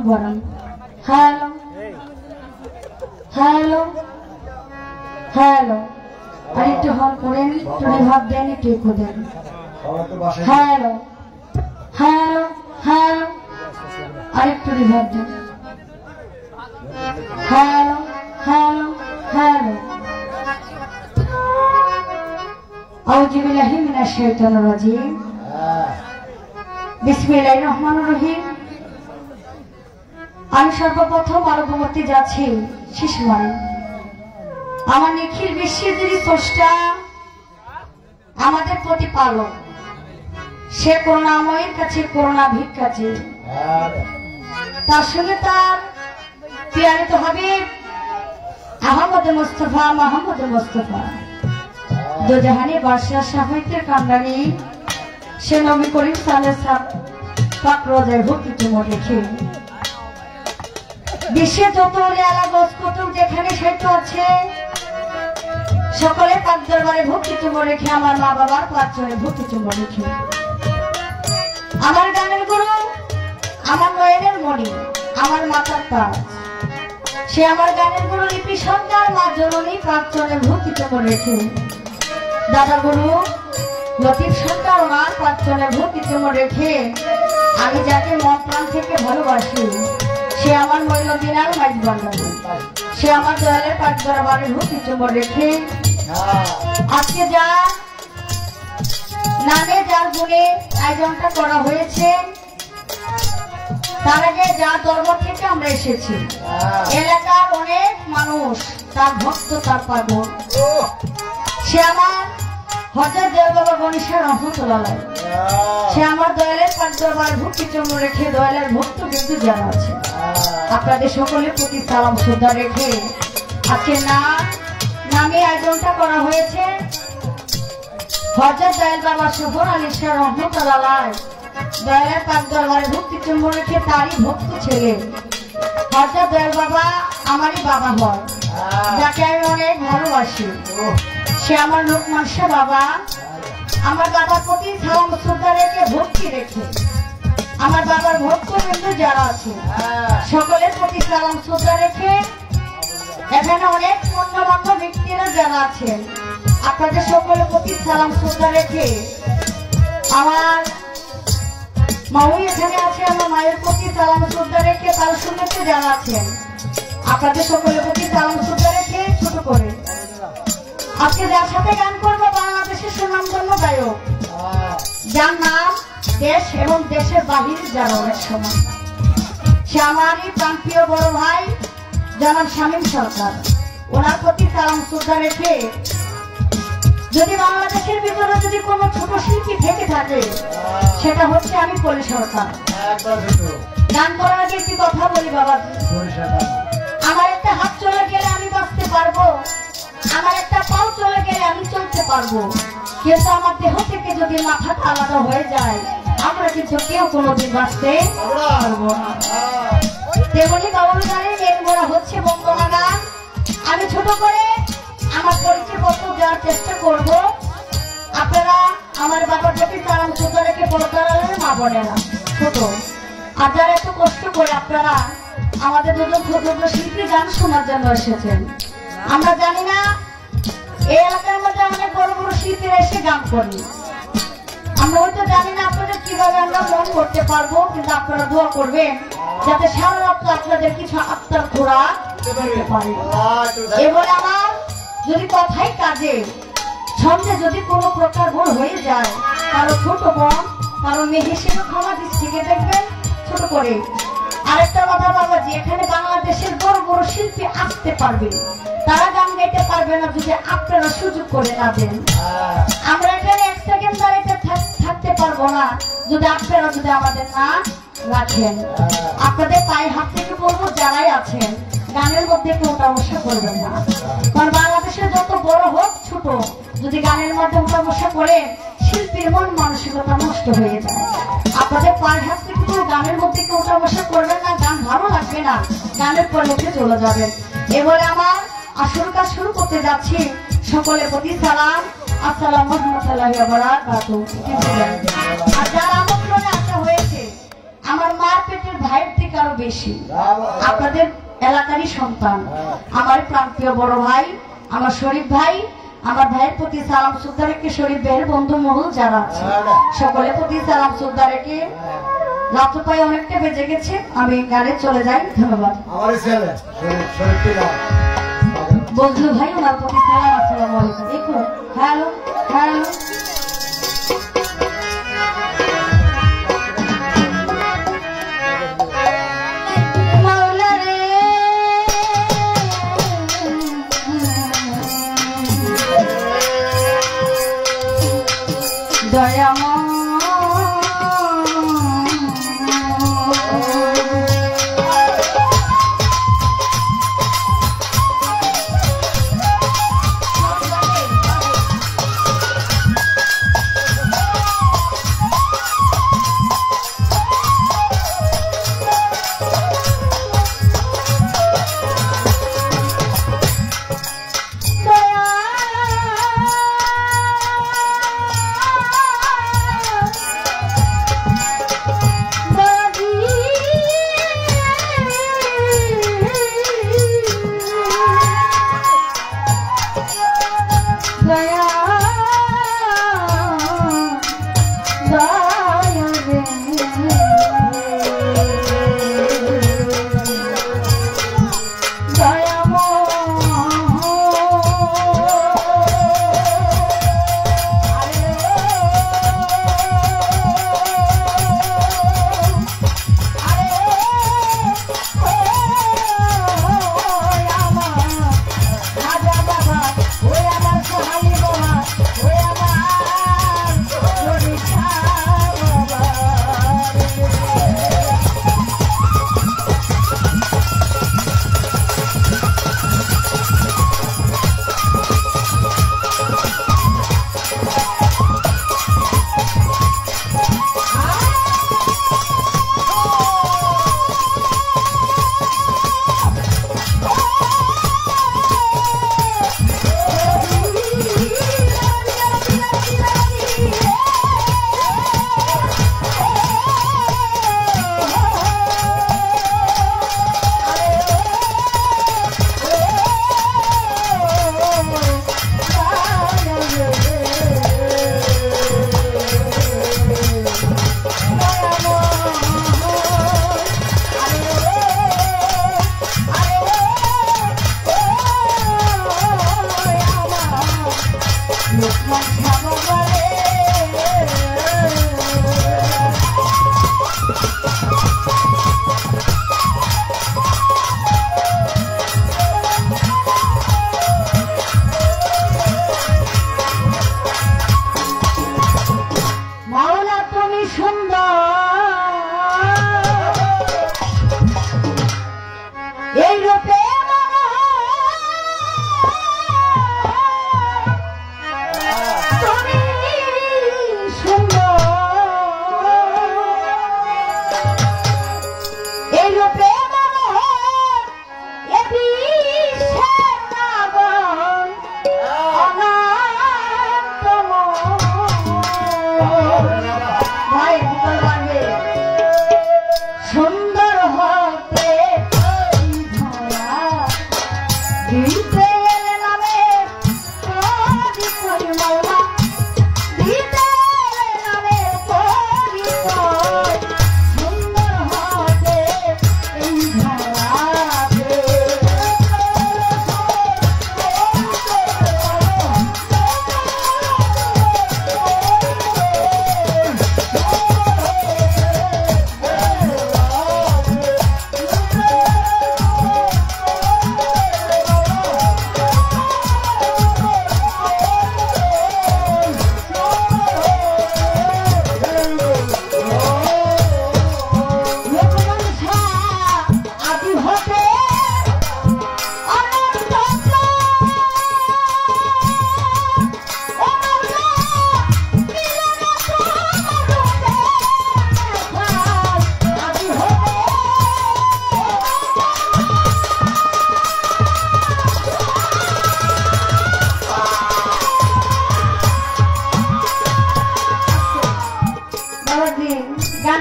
Speaker 3: আকবরম। হ্যালো হ্যালো হ্যালো, আরেকটু হল করেন, একটু রিভাব দেন, একটু ইকো দেন। হ্যালো হ্যালো হ্যালো, আরেকটু রিভাব দেন। Hello hello hello. আউযু বিল্লাহি মিনাশ শাইতানির রাজিম। বিসমিল্লাহির রহমানির রহিম। আমি সর্বপ্রথম আরবমতে যাচ্ছি শিশুমারি, আমার নিখিল বিশ্বের যিনি স্রষ্টা, আমাদের প্রতিপালক, সে করুণাময়ের কাছে করুণা ভিক্ষা চেয়ে, তার সঙ্গে তার পিয়ারিত হাবিব আহমদ মুস্তফা মোহাম্মদ মুস্তফা দোজাহানি বাদশাহ সাহিত্যের কান্ডারি, সে নবী করিম সাল্লাল্লাহু পাক রোজায় ভক্তিতে রেখে বিশ্বে যত আলা গোস কুতুব যেখানে সাহিত্য আছে, সকলে পাক দরবারে ভক্তি চুম্ব রেখে, আমার মা বাবার পাক চলে ভক্তি চুম্ব রেখে, আমার গানের গুরু, আমার নয়নের মণি, আমার মাতার তাজ, সে আমার গানের গুরু লিপি সরকার মা জননী পাক চলে ভক্তি চুম্ব রেখে, দাদা গুরু লতিফ সরকার ওনার পাক চলে ভক্তি চুম্ব রেখে, আমি যাকে মন প্রাণ থেকে ভালোবাসি, সে আমার মহিলাদিনার মাইজ বান্ধবী, সে আমার দয়ালের পাক দরবারে ভক্তি চুম্ব রেখে, আজকে যা নামে যার গুণে আয়োজনটা করা হয়েছে, তার আগে যা দরবার থেকে আমরা এসেছি, এলাকার অনেক মানুষ তার ভক্ত, তার পাগল, সে আমার হযরত দেওয়াল বাবা গণেশের রহমতুল্লাহ, সে আমার দয়ালের পাক দরবার ভক্তি চুম্ব রেখে, দয়ালের ভক্ত কিন্তু যারা আছে, আপনাদের সকলের প্রতি সালাম শ্রদ্ধা রেখে আজকে নামে আয়োজনটা করা হয়েছে। হযরত দেওয়াল বাবা শহর আলী শাহ রহমতুল্লাহ দয়ালের পাক দরবারে ভক্তি চুম্ব রেখে, তারই ভক্ত ছেলে হযরত দেওয়াল বাবা আমারই বাবা হয়, যাকে আমি অনেক ভালোবাসি, সে আমার লোকমান শাহ বাবা, আমার বাবার প্রতি সালাম শ্রদ্ধা রেখে ভক্তি রেখে, আমার বাবার ভক্ত বিন্দু যারা আছে সকলের প্রতি সালাম শ্রদ্ধা রেখে, এখানে অনেক গণ্যমান্য ব্যক্তিরা যারা আছেন, আপনাদের সকলের প্রতি সালাম শ্রদ্ধা রেখে, আমার মাও এখানে আছে, আমার মায়ের প্রতি সালাম শ্রদ্ধা রেখে, তার সুন্নতে যারা আছেন, আপনাদের সকলের প্রতি সালাম শ্রদ্ধা রেখে ছোট করে আজকে যার সাথে গান করবো, বাংলাদেশের সুনামধন্য গায়ক, যার নাম দেশ এবং দেশের বাহিরে যারা অনেক সময়, সে আমারই প্রান্তীয় বড় ভাই জনাব শামীম সরকার, ওনার প্রতি সালাম শ্রদ্ধা রেখে, যদি বাংলাদেশের ভিতরে যদি কোনো ছোট শিল্পী থেকে থাকে, সেটা হচ্ছে আমি পলি সরকার। গান করার আগে একটি কথা বলি বাবা, আমার একটা হাত চলে গেলে আমি বাঁচতে পারবো, আমার একটা পাও চলে গেলে আমি চলতে পারবো, কিন্তু আমার দেহ থেকে যদি মাথাটা আলাদা হয়ে যায়, আমরা কিন্তু কেউ কোনোদিন বাঁচতে পারবো না। তেমনি বাবুল গানের মেন গোড়া হচ্ছে বন্দনা গান। আমি ছোট করে আমার পরিচয় পত্র দেওয়ার চেষ্টা করব, আপনারা আমার বাবার প্রতি সালাম শ্রদ্ধা রেখে পর্দার আড়ালে মা বোনেরা ছোট, আর যারা একটু কষ্ট করে আপনারা আমাদের দুজন ছোট শিল্পী গান শোনার জন্য এসেছেন, আমরা জানি না এই এলাকার মধ্যে অনেক বড় বড় শিল্পীরা এসে গান করেন, আমরা হয়তো জানি না আপনাদের কিভাবে আমরা মন করতে পারবো, কিন্তু আপনারা দোয়া করবেন যাতে সারা রাত আপনাদের কিছু আত্মার খোরাক দিতে পারে। এবার আমার যদি কথাই কাজে ছন্দে যদি কোনো প্রকার ভুল হয়ে যায়, কারো ছোট বোন কারো মেয়ে হিসেবে ক্ষমা দৃষ্টিকে দেখবেন ছোট করে। আরেকটা কথা বাবাজি, এখানে বাংলাদেশের বড় বড় শিল্পী আসতে পারবে, তারা গান গাইতে পারবে না যদি আপনারা সুযোগ করে না দেন। আমরা এখানে এক সেকেন্ড দাঁড়িয়ে থাকতে পারবো না যদি আপনারা যদি আমাদের না রাখেন। আপনাদের পায়ে হাত থেকে বলবো, যারাই আছেন গানের মধ্যে কেউ উঠাবসা করবেন না, কারণ বাংলাদেশের যত বড় হোক ছোট, যদি গানের মধ্যে উঠাবসা করে শিল্পীর মন মানসিকতা নষ্ট হয়ে যায়। আপনাদের পায়ে হাত থেকে কেউ গানের মধ্যে কেউ উঠাবসা করবেন না, গান ভালো লাগবে না, গানের পর মুখে চলে যাবেন। এবারে আমার আসল কাজ শুরু করতে যাচ্ছি, সকলের প্রতি সালাম, আসসালামু আলাইকুম ওয়া বারাকাতুহু। আর যারা আমন্ত্রণে আসা হয়েছে, আমার মার পেটের ভাইয়ের থেকে আরো বেশি আপনাদের এলাকারই সন্তান, আমার প্রান্তীয় বড় ভাই, আমার শরীফ ভাই, আমার ভাইয়ের প্রতি সালাম শ্রদ্ধা রেখে, শরীফ ভাইয়ের বন্ধু মহল যারা আছে সকলের প্রতি সালাম শ্রদ্ধা রেখে, রাত্র প্রায় অনেকটা বেজে গেছে, আমি গানে চলে যাই। ধন্যবাদ। বজলু ভাই, ওনার প্রতি সালাম, আসসালামু আলাইকুম। দেখুন, হ্যালো হ্যালো,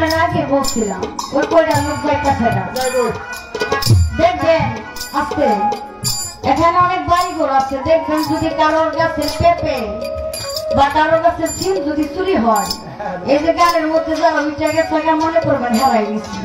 Speaker 3: আপনারা আগে বলছিলাম ওই কয়টা লোক যাইতেছে না দেখবেন আজকে এখানে অনেক বাড়িঘর আছে দেখবেন যদি কারোর কাছে পেঁপে বা কারোর কাছে সিম যদি চুরি হয় এই যে গানের মধ্যে যারা উঠে গেছে মনে করবেন হেরাই গেছি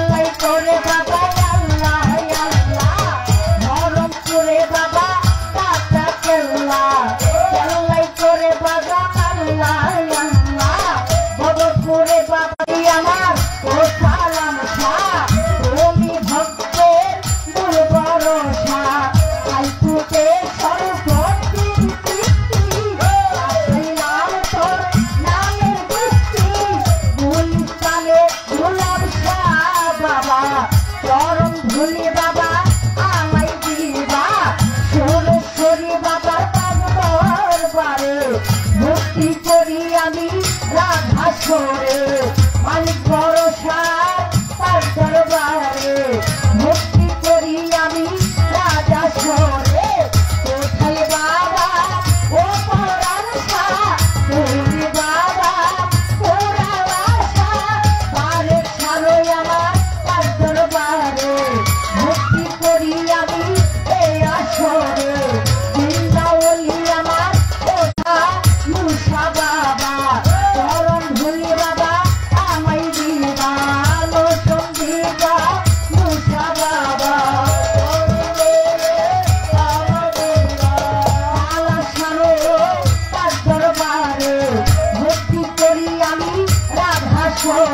Speaker 3: Bye.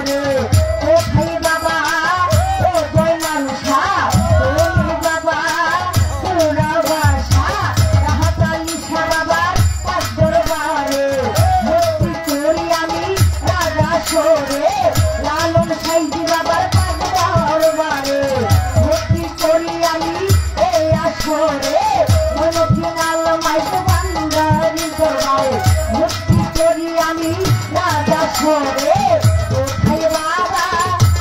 Speaker 3: দরবারে কোথায় বাবা ও জয়নাল শাহ তুমি বাবা পুরা বাসা রাহাত আলী শাহ বাবার পাঁচ দরবারে ভক্তি করি আমি রাজা সরে লালন সাইজি বাবার পাঁচ দরবারে ভক্তি করি আমি এই আসরে মনকিনাল মাইক বান্দারি দরবারে ভক্তি করি আমি রাজা সরে কোথায় বাবা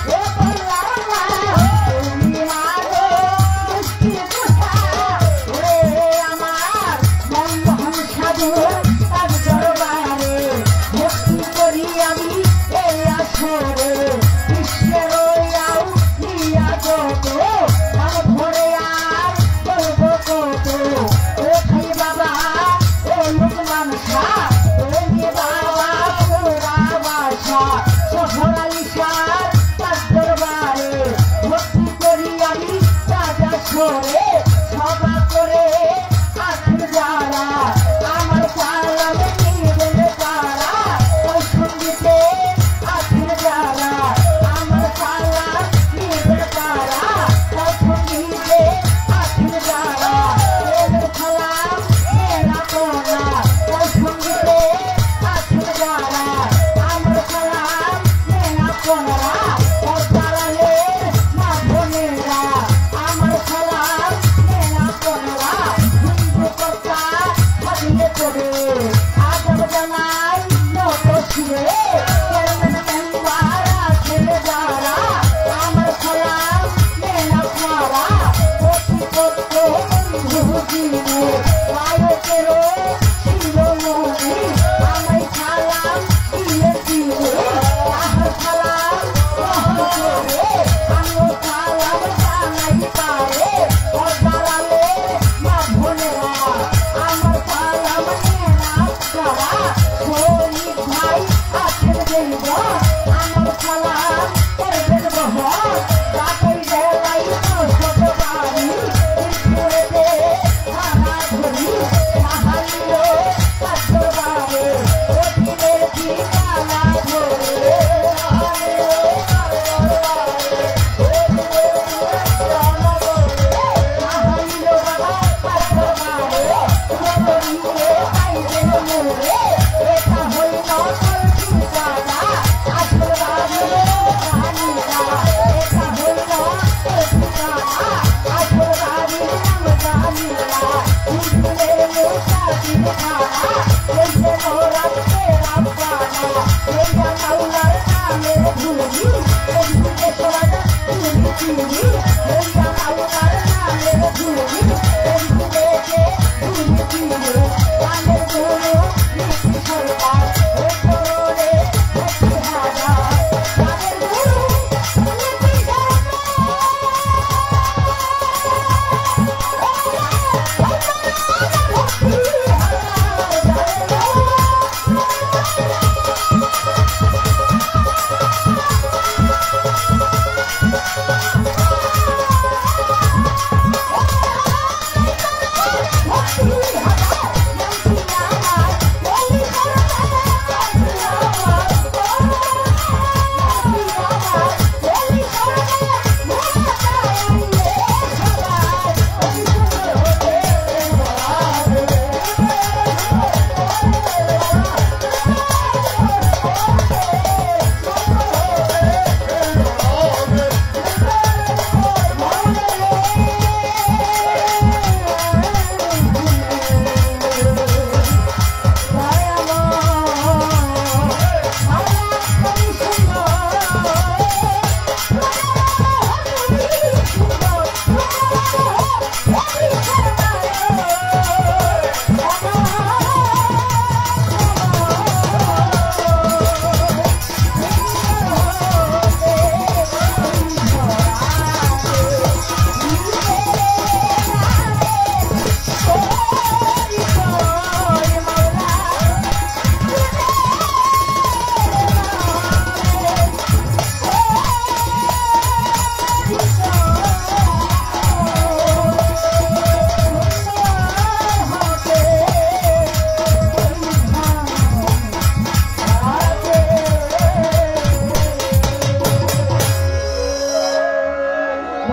Speaker 3: ও বল্লামা তুমি মাগো মুক্তি কোথা রে আমার মনমোহন সাধু তার দরবারে ভক্তি করি আমি এই আসরে বিশ্বের আও নিয়া কত আর ভরে আর বলবো কত কোথায় বাবা ও লোকমান শাহ তুমি বাবা পুরা বাসা সফর আলী শাহ তার দরবারে ভক্তি করি আমি রাজা সরে সভা করে আছেন যারা আমার কালামে নিবেন তারা ওই সঙ্গীতে আছেন যারা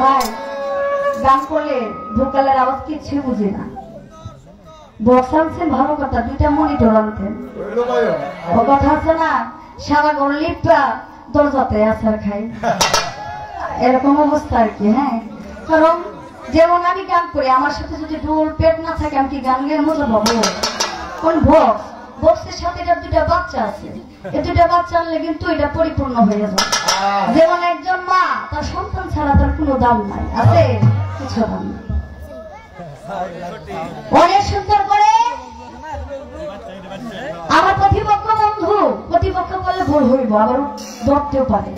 Speaker 3: ভাই গান করলে ভোকালের আওয়াজ কিছু বুঝি না। বক্স আনছেন ভালো কথা, 2টা মনিটর আনতেন। ও কথা আছে না, সারা ঘর লিপটা দরজাতে আছাড় খাই, এরকম অবস্থা আর কি। হ্যাঁ, কারণ যেমন আমি গান করি, আমার সাথে যদি ঢোল পেট না থাকে আমি কি গান গেয়ে মজা পাবো? কোন বক্স, বক্সের সাথে এটা 2টা বাচ্চা আছে, এই 2টা বাচ্চা আনলে কিন্তু এটা পরিপূর্ণ হয়ে যাবে। যেমন একজন মা তার সন্তান ছাড়া তার কোনো দাম নাই, আছে কিছু দাম নাই। অনেক সুন্দর করে আমার প্রতিপক্ষ বন্ধু, প্রতিপক্ষ বলে ভুল হইব, আবার ধরতেও পারে,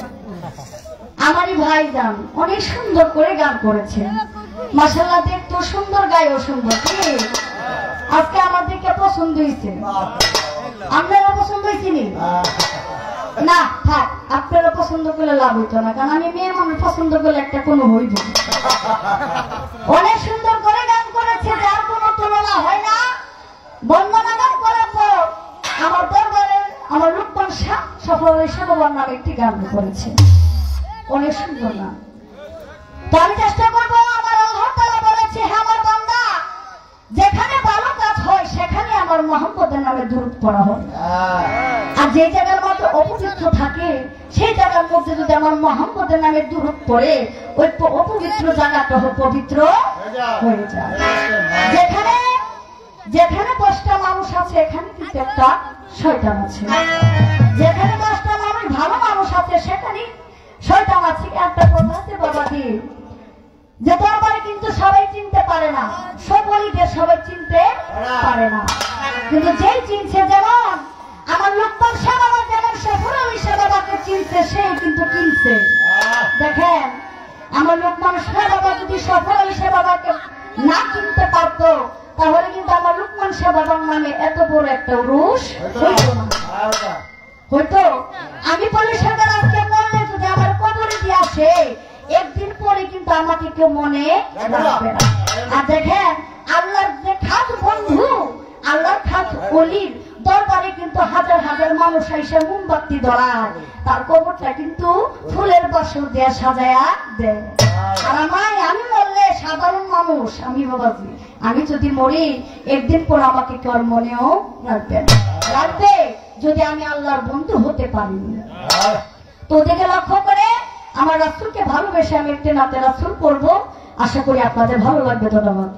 Speaker 3: আমারই ভাই যান অনেক সুন্দর করে গান করেছে। মাশাআল্লাহ, দেখতো সুন্দর, গায়েও সুন্দর। আজকে আমাদেরকে পছন্দ হয়েছে, আপনারা পছন্দ হয়েছে না? থাক, আপনারা পছন্দ করলে লাভ হইতো না, কারণ আমি মেয়ে মানুষ পছন্দ করলে একটা কোনো হইব। অনেক সুন্দর করে গান করেছে, যার কোনো তুলনা হয় না। বন্দনা গান করার পর আমার দরবারে আমার লুকমান শাহ সফল সেবাবার নামে একটি গান করেছে, অনেক সুন্দর গান। তো আমি চেষ্টা করবো, আমার আল্লাহ তাআলা বলেছে, হে আমার বান্দা, যেখানে ভালো কাজ হয় সেখানে আমার মুহাম্মদের নামে দুরূদ পড়া হয়, আর যে জায়গার মধ্যে অপবিত্র থাকে সেই জায়গার মধ্যে যদি আমার মুহাম্মদের নামে দুরূদ পড়ে, ওই অপবিত্র জায়গাটা পবিত্র হয়ে যায়। যেখানে যেখানে 10টা মানুষ আছে এখানে কিন্তু একটা শয়তান আছে, যেখানে 10টা মানুষ ভালো মানুষ আছে সেখানে শয়তান আছে। একটা কথা আছে বাবাজি, যে দরবারে কিন্তু সবাই চিনতে পারে না, সকলকে সবাই চিনতে পারে না, কিন্তু যেই চিনছে, যেমন আমার লুকমান শাহ বাবা যেমন সফর আলী শাহ বাবাকে চিনছে, সেই কিন্তু কিনছে। দেখেন, আমার লুকমান শাহ বাবা যদি সফর আলী শাহ বাবাকে না কিনতে পারতো, তাহলে কিন্তু আমার লুকমান শাহ বাবার নামে এত বড় একটা উরুস হইতো। আমি বলি, সরকার আজকে মরলে যদি আমার কবরে দিয়ে আসে, একদিন পরে কিন্তু আমাকে কেউ মনে রাখবে না। আর দেখেন, আল্লাহর যে খাস বন্ধু, আল্লাহর খাস ওলির দরবারে কিন্তু হাজার হাজার মানুষ এসে মোমবাতি ধরায়, তার কবরটা কিন্তু ফুলের বাসর দিয়ে সাজায়া দেয়। আর আমি মরলে সাধারণ মানুষ, আমি বাবাজি, আমি যদি মরি একদিন পর আমাকে কেউ মনেও রাখবে না, রাখবে যদি আমি আল্লাহর বন্ধু হতে পারি। তো ওদিকে লক্ষ্য করে আমার রাসূলকে ভালোবেসে আমি একটি নাতে রাসূল পড়বো, আশা করি আপনাদের ভালো লাগবে। ধন্যবাদ।